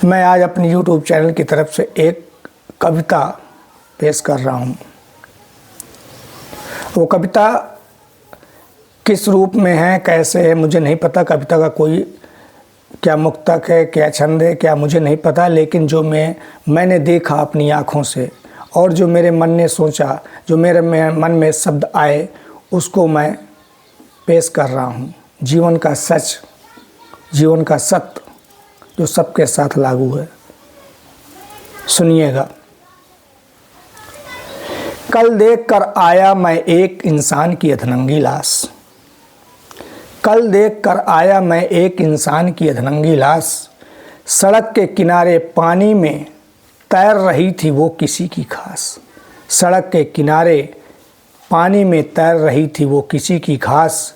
मैं आज अपनी YouTube चैनल की तरफ से एक कविता पेश कर रहा हूँ। वो कविता किस रूप में है, कैसे है, मुझे नहीं पता। कविता का कोई क्या मुक्तक है, क्या छंद है, क्या मुझे नहीं पता। लेकिन जो मैंने देखा अपनी आँखों से और जो मेरे मन ने सोचा, जो मेरे मन में शब्द आए, उसको मैं पेश कर रहा हूँ। जीवन का सच, जीवन का सत्य जो सबके साथ लागू है। सुनिएगा। कल देख कर आया मैं एक इंसान की अधनंगी लाश। कल देख कर आया मैं एक इंसान की अधनंगी लाश। सड़क के किनारे पानी में तैर रही थी वो किसी की खास। सड़क के किनारे पानी में तैर रही थी वो किसी की खास।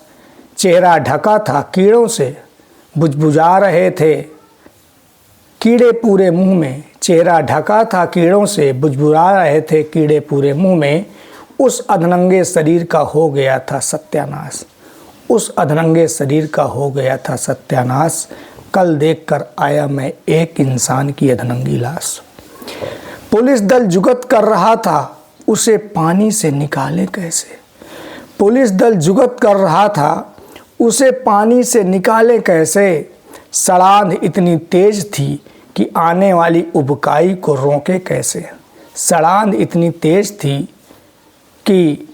चेहरा ढका था कीड़ों से, बुझबुझा रहे थे कीड़े पूरे मुंह में। चेहरा ढका था कीड़ों से, बुझबुझा रहे थे कीड़े पूरे मुंह में। उस अधनंगे शरीर का हो गया था सत्यानाश। उस अधनंगे शरीर का हो गया था सत्यानाश। कल देखकर आया मैं एक इंसान की अधनंगी लाश। पुलिस दल जुगत कर रहा था उसे पानी से निकाले कैसे। पुलिस दल जुगत कर रहा था उसे पानी से निकाले कैसे। सड़ांध इतनी तेज थी कि आने वाली उबकाई को रोके कैसे। सड़ांध इतनी तेज थी कि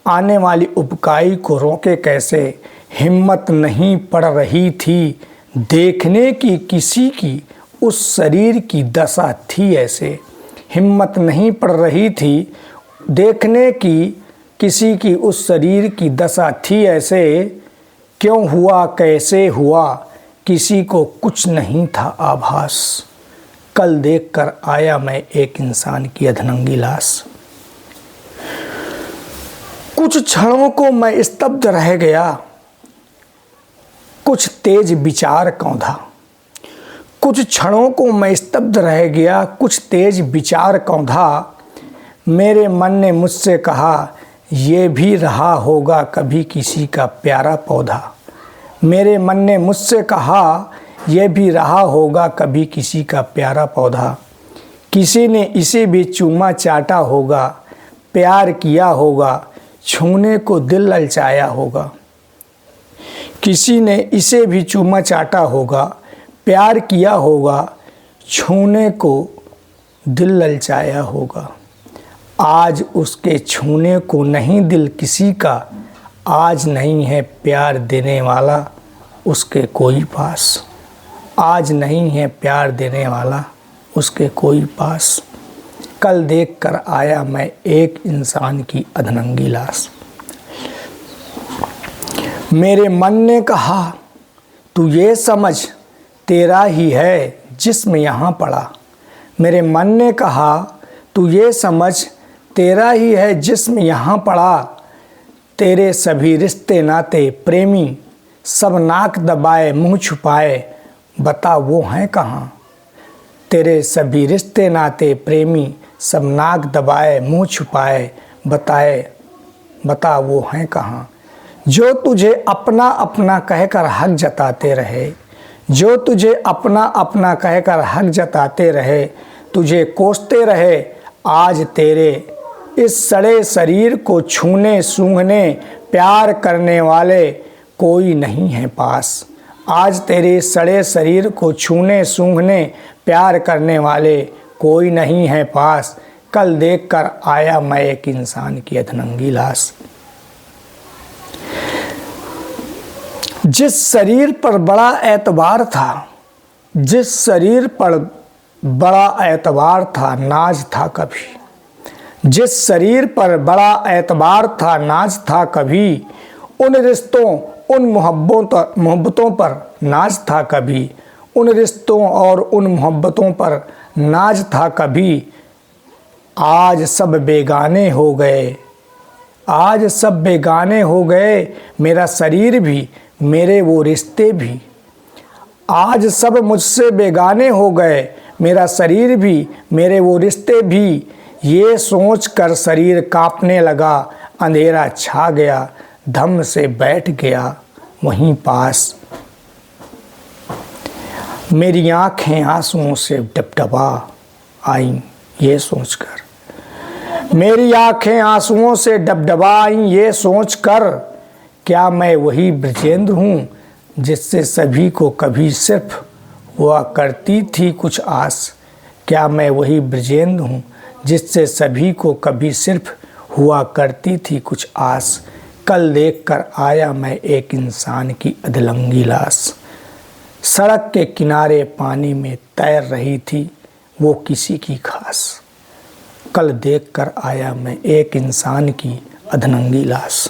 आने वाली उबकाई को रोके कैसे। हिम्मत नहीं पड़ रही थी देखने की किसी की उस शरीर की दशा थी ऐसे। हिम्मत नहीं पड़ रही थी देखने की किसी की उस शरीर की दशा थी ऐसे। क्यों हुआ, कैसे हुआ, किसी को कुछ नहीं था आभास। कल देखकर आया मैं एक इंसान की अधनंगी लाश। कुछ क्षणों को मैं स्तब्ध रह गया, कुछ तेज विचार कौंधा। कुछ क्षणों को मैं स्तब्ध रह गया, कुछ तेज विचार कौंधा। मेरे मन ने मुझसे कहा ये भी रहा होगा कभी किसी का प्यारा पौधा। मेरे मन ने मुझसे कहा यह भी रहा होगा कभी किसी का प्यारा पौधा। किसी ने इसे भी चूमा चाटा होगा, प्यार किया होगा, छूने को दिल ललचाया होगा। किसी ने इसे भी चूमा चाटा होगा, प्यार किया होगा, छूने को दिल ललचाया होगा। आज उसके छूने को नहीं दिल किसी का, आज नहीं है प्यार देने वाला उसके कोई पास। आज नहीं है प्यार देने वाला उसके कोई पास। कल देखकर आया मैं एक इंसान की अधनंगी लाश। मेरे मन ने कहा तू ये समझ तेरा ही है जिस्म यहाँ पड़ा। मेरे मन ने कहा तू ये समझ तेरा ही है जिस्म यहाँ पड़ा। तेरे सभी रिश्ते नाते प्रेमी सब नाक दबाए मुंह छुपाए, बता वो हैं कहाँ। तेरे सभी रिश्ते नाते प्रेमी सब नाक दबाए मुंह छुपाए, बता वो हैं कहाँ। जो तुझे अपना अपना कहकर हक जताते रहे, जो तुझे अपना अपना कहकर हक जताते रहे, तुझे कोसते रहे, आज तेरे इस सड़े शरीर को छूने सूंघने प्यार करने वाले कोई नहीं है पास। आज तेरे सड़े शरीर को छूने सूंघने प्यार करने वाले कोई नहीं है पास। कल देखकर आया मैं एक इंसान की अधनंगी लाश। जिस शरीर पर बड़ा एतबार था, जिस शरीर पर बड़ा एतबार था, नाज था कभी। जिस शरीर पर बड़ा एतबार था, नाज था कभी। उन रिश्तों उन मोहब्बतों पर नाज था कभी। उन रिश्तों और उन मोहब्बतों पर नाज था कभी। आज सब बेगाने हो गए, आज सब बेगाने हो गए, मेरा शरीर भी मेरे वो रिश्ते भी। आज सब मुझसे बेगाने हो गए, मेरा शरीर भी मेरे वो रिश्ते भी। ये सोच कर शरीर कांपने लगा, अंधेरा छा गया, धम से बैठ गया वहीं पास। मेरी आँखें आंसुओं से डबडबा आईं ये सोचकर, मेरी आँखें आंसुओं से डबडबा आईं ये सोचकर, क्या मैं वही ब्रजेंद्र हूँ जिससे सभी को कभी सिर्फ हुआ करती थी कुछ आस। क्या मैं वही ब्रजेंद्र हूँ जिससे सभी को कभी सिर्फ हुआ करती थी कुछ आस। कल देख कर आया मैं एक इंसान की अधलंगी लाश, सड़क के किनारे पानी में तैर रही थी वो किसी की खास। कल देख कर आया मैं एक इंसान की अधनंगी लाश।